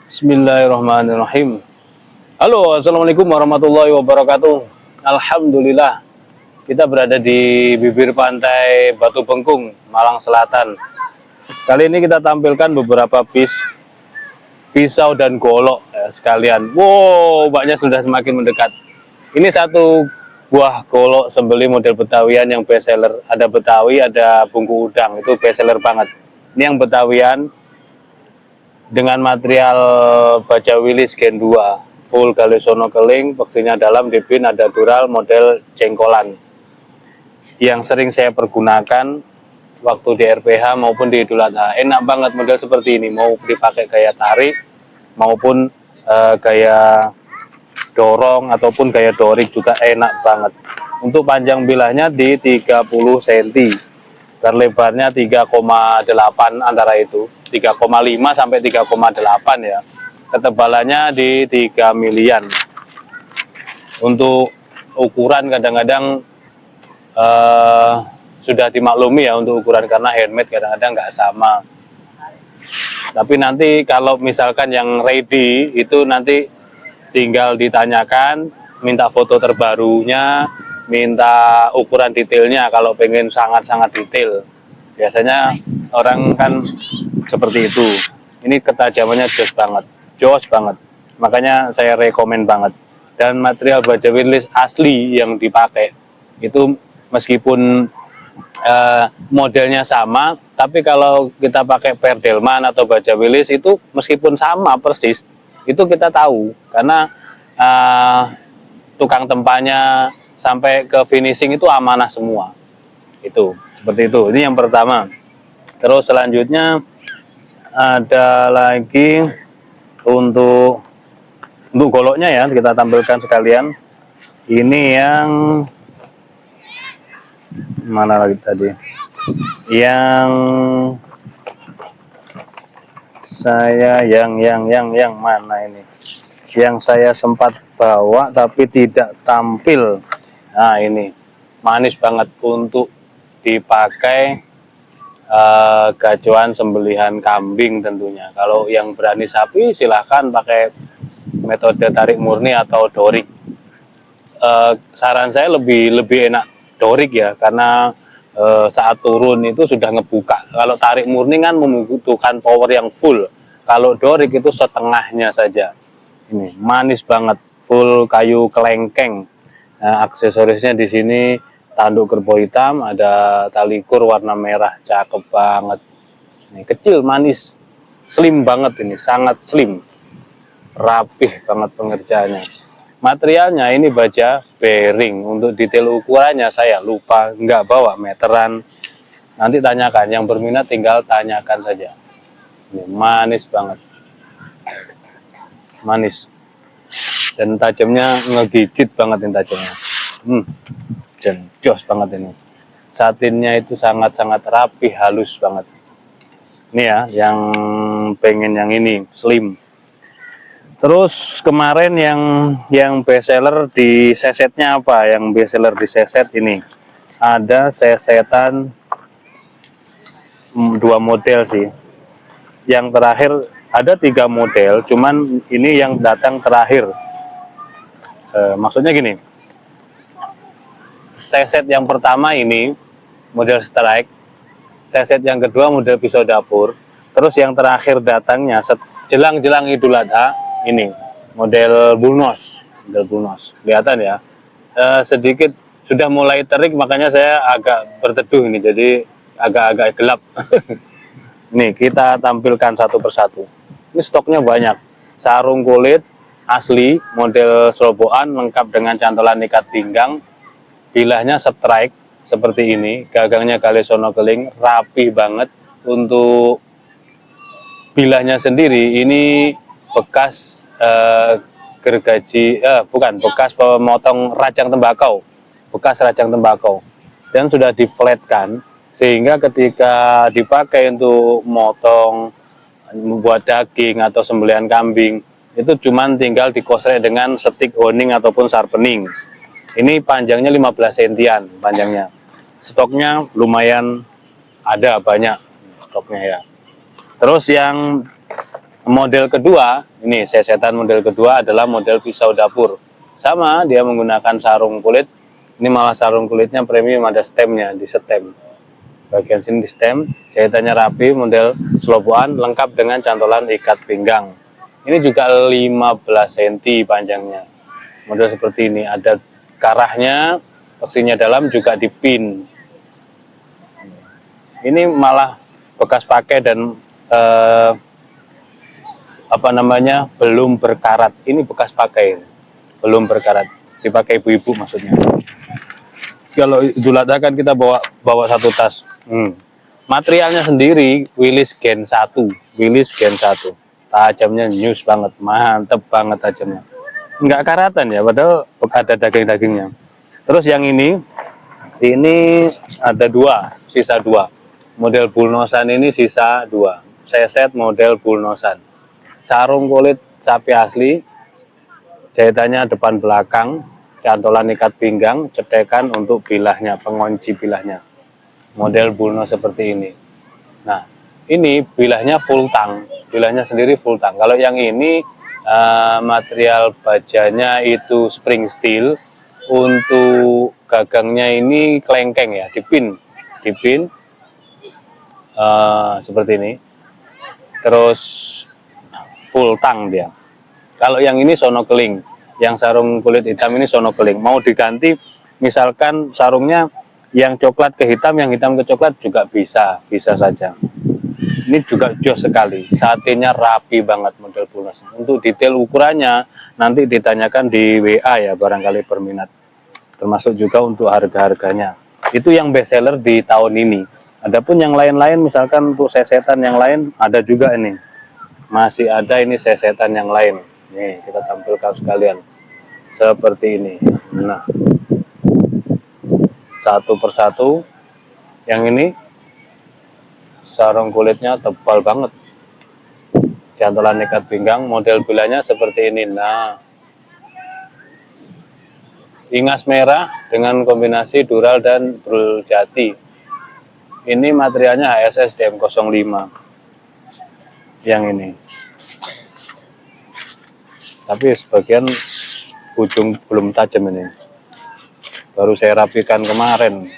Bismillahirrahmanirrahim. Halo, assalamualaikum warahmatullahi wabarakatuh. Alhamdulillah, kita berada di bibir pantai Batu Bengkung, Malang Selatan. Kali ini kita tampilkan beberapa pisau dan golok ya, sekalian. Wow, ombaknya sudah semakin mendekat. Ini satu buah golok sembeli model Betawian yang best seller. Ada Betawi, ada bungku udang, itu best seller banget. Ini yang Betawian dengan material baja Willis Gen 2 full Galesono keling, peksinya dalam, di pin ada dural model jengkolan yang sering saya pergunakan waktu di RPH maupun di Idul Adha. Enak banget model seperti ini, mau dipakai gaya tarik maupun gaya dorong ataupun gaya dorik juga enak banget. Untuk panjang bilahnya di 30 cm, terlebarnya 3,8 antara itu 3,5 sampai 3,8 ya. Ketebalannya di 3 milian. Untuk ukuran kadang-kadang sudah dimaklumi ya untuk ukuran, karena handmade kadang-kadang nggak sama. Tapi nanti kalau misalkan yang ready itu nanti tinggal ditanyakan, minta foto terbarunya, minta ukuran detailnya kalau pengen sangat-sangat detail. Biasanya orang kan seperti itu. Ini ketajamannya jos banget. Makanya saya rekomen banget. Dan material baja Willis asli yang dipakai itu meskipun modelnya sama, tapi kalau kita pakai Perdelman atau baja Willis itu meskipun sama persis, itu kita tahu karena tukang tempanya sampai ke finishing itu amanah semua. Itu seperti itu. Ini yang pertama. Terus selanjutnya ada lagi untuk goloknya ya, kita tampilkan sekalian. Ini yang mana lagi tadi? Yang saya yang mana ini? Yang saya sempat bawa tapi tidak tampil. Nah, ini manis banget untuk dipakai gacuan sembelihan kambing tentunya. Kalau yang berani sapi silahkan pakai metode tarik murni atau dorik. Saran saya lebih enak dorik ya, karena saat turun itu sudah ngebuka. Kalau tarik murni kan membutuhkan power yang full. Kalau dorik itu setengahnya saja. Ini manis banget, full kayu kelengkeng. Nah, aksesorisnya di sini tanduk kerbau hitam, ada tali kur warna merah, cakep banget. Ini kecil, manis, slim banget, ini sangat slim, rapih banget pengerjaannya. Materialnya ini baja bearing. Untuk detail ukurannya saya lupa, nggak bawa meteran. Nanti tanyakan, yang berminat tinggal tanyakan saja. Ini manis banget, manis. Dan tajamnya ngegigit banget ini tajamnya. Dan jos banget ini. Satinnya itu sangat-sangat rapi, halus banget. Ini ya, yang pengen yang ini slim. Terus kemarin yang best seller di sesetnya apa? Yang best seller di seset ini ada sesetan dua model sih. Yang terakhir ada 3 model, cuman ini yang datang terakhir. Maksudnya gini, seset yang pertama ini model strike, seset yang kedua model pisau dapur, terus yang terakhir datangnya jelang-jelang Idul Adha ini model bulnos, kelihatan ya. Sedikit sudah mulai terik, makanya saya agak berteduh ini, jadi agak-agak gelap. Nih kita tampilkan satu persatu. Ini stoknya banyak, sarung kulit asli model serobokan lengkap dengan cantolan ikat pinggang, bilahnya strike seperti ini, gagangnya Galesono keling, rapi banget. Untuk bilahnya sendiri ini bekas gergaji, bukan, bekas pemotong rajang tembakau, dan sudah diflatkan sehingga ketika dipakai untuk motong, membuat daging atau sembelihan kambing itu cuman tinggal dikosrek dengan setik honing ataupun sharpening. Ini panjangnya 15 sentian panjangnya. Stoknya lumayan ada, banyak stoknya ya. Terus yang Model kedua, ini sesetan model kedua adalah model pisau dapur. Sama, dia menggunakan sarung kulit. Ini malah sarung kulitnya premium, ada stemnya, di stem. Bagian sini di stem, jahitannya rapi, model selobokan, lengkap dengan cantolan ikat pinggang. Ini juga 15 cm panjangnya. Model seperti ini, ada karahnya, toksinya dalam, juga dipin. Ini malah bekas pakai dan belum berkarat. Ini bekas pakai, belum berkarat, dipakai ibu-ibu maksudnya. Kalau Idul Adha kan kita bawa satu tas. Materialnya sendiri Willys Gen 1, Willys Gen 1. Tajamnya news banget, mantep banget tajamnya. Enggak karatan ya, padahal ada daging-dagingnya. Terus yang ini ada dua, sisa dua. Model bullnosan ini sisa dua. Seset model bullnosan. Sarung kulit sapi asli, jahitannya depan belakang, cantolan ikat pinggang, cetekan untuk bilahnya, pengunci bilahnya. Model bullno seperti ini. Nah, ini bilahnya full tang, bilahnya sendiri full tang. Kalau yang ini material bajanya itu spring steel, untuk gagangnya ini kelengkeng ya, dipin seperti ini. Terus full tang dia. Kalau yang ini sonokeling, yang sarung kulit hitam ini sonokeling. Mau diganti, misalkan sarungnya yang coklat ke hitam, yang hitam ke coklat juga bisa saja. Ini juga jos sekali, satenya rapi banget model bullnos. Untuk detail ukurannya nanti ditanyakan di WA ya, barangkali berminat. Termasuk juga untuk harga-harganya. Itu yang best seller di tahun ini. Adapun yang lain-lain, misalkan untuk sesetan yang lain ada juga ini. Masih ada ini sesetan yang lain. Nih, kita tampilkan sekalian. Seperti ini. Nah, satu persatu. Yang ini sarung kulitnya tebal banget. Cantolan ikat pinggang, model bilanya seperti ini. Nah, ingas merah dengan kombinasi dural dan brul jati. Ini materialnya HSS DM05. Yang ini. Tapi sebagian ujung belum tajam ini. Baru saya rapikan kemarin.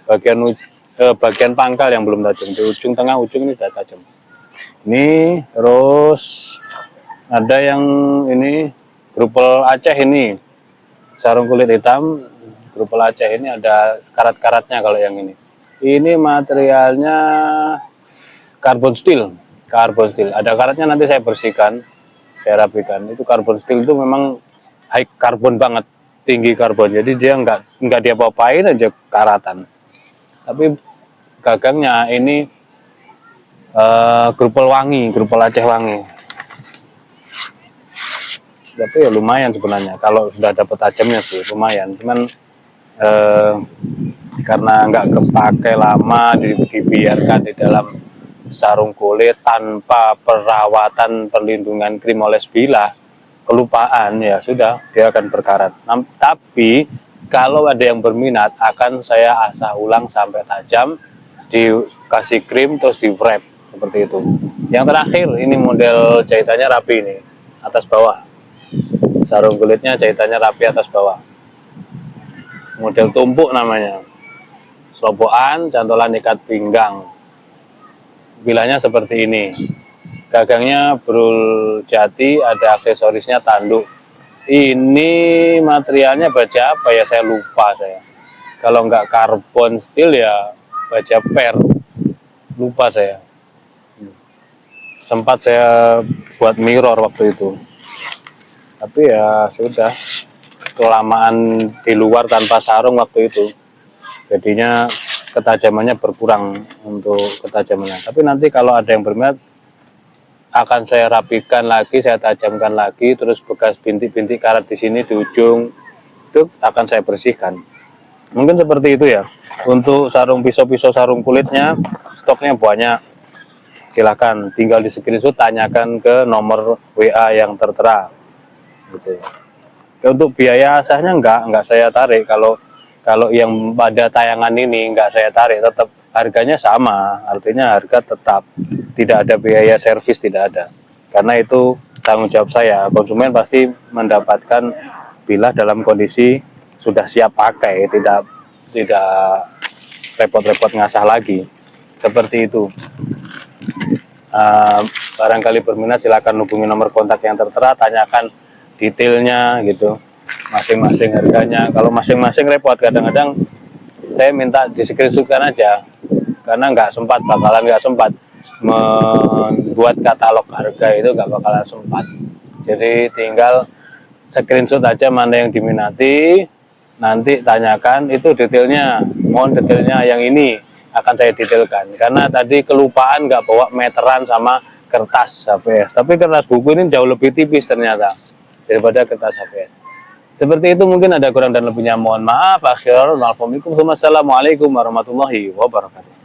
Bagian pangkal yang belum tajam. Di ujung tengah, ujung ini sudah tajam. Ini terus ada yang ini grupel Aceh ini. Sarung kulit hitam, grupel Aceh ini ada karat-karatnya kalau yang ini. Ini materialnya karbon steel. Ada karatnya, nanti saya bersihkan, saya rapikan. Itu karbon steel itu memang high karbon banget, tinggi karbon. Jadi dia nggak diapa-apain aja karatan. Tapi gagangnya ini grupel Aceh wangi. Tapi ya lumayan sebenarnya. Kalau sudah dapat tajamnya sih lumayan. Cuman karena nggak kepake lama, dibiarkan di dalam sarung kulit tanpa perawatan perlindungan krim oles bilah, kelupaan, ya sudah, dia akan berkarat. Tapi kalau ada yang berminat, akan saya asah ulang sampai tajam, dikasih krim terus di wrap seperti itu. Yang terakhir ini model jahitannya rapi, ini atas bawah, sarung kulitnya jahitannya rapi atas bawah, model tumpuk namanya. Selobokan, cantolan ikat pinggang. Bilahnya seperti ini. Gagangnya brul jati, ada aksesorisnya tanduk. Ini materialnya baja apa ya, saya lupa saya. Kalau nggak karbon steel ya baja per. Lupa saya. Sempat saya buat mirror waktu itu. Tapi ya sudah, kelamaan di luar tanpa sarung waktu itu. Jadinya ketajamannya berkurang untuk ketajamannya. Tapi nanti kalau ada yang berminat, akan saya rapikan lagi, saya tajamkan lagi, terus bekas bintik-bintik karat di sini di ujung itu akan saya bersihkan. Mungkin seperti itu ya. Untuk sarung pisau-pisau sarung kulitnya, stoknya banyak. Silahkan tinggal di screenshot, tanyakan ke nomor WA yang tertera. Gitu. Untuk biaya asahnya enggak saya tarik. Kalau yang pada tayangan ini enggak saya tarik, tetap harganya sama, artinya harga tetap, tidak ada biaya servis, tidak ada. karena itu tanggung jawab saya. Konsumen pasti mendapatkan bila dalam kondisi sudah siap pakai, tidak repot-repot ngasah lagi, seperti itu. Barangkali berminat silakan hubungi nomor kontak yang tertera, tanyakan detailnya gitu, masing-masing harganya. Kalau masing-masing repot, kadang-kadang saya minta di screenshotkan aja, karena bakalan nggak sempat membuat katalog harga, itu nggak bakalan sempat. Jadi tinggal screenshot aja mana yang diminati, nanti tanyakan itu detailnya, mohon detailnya yang ini akan saya detailkan, karena tadi kelupaan nggak bawa meteran sama kertas HVS, tapi kertas buku ini jauh lebih tipis ternyata daripada kertas HVS. Seperti itu, mungkin ada kurang dan lebihnya mohon maaf. Assalamualaikum warahmatullahi wabarakatuh.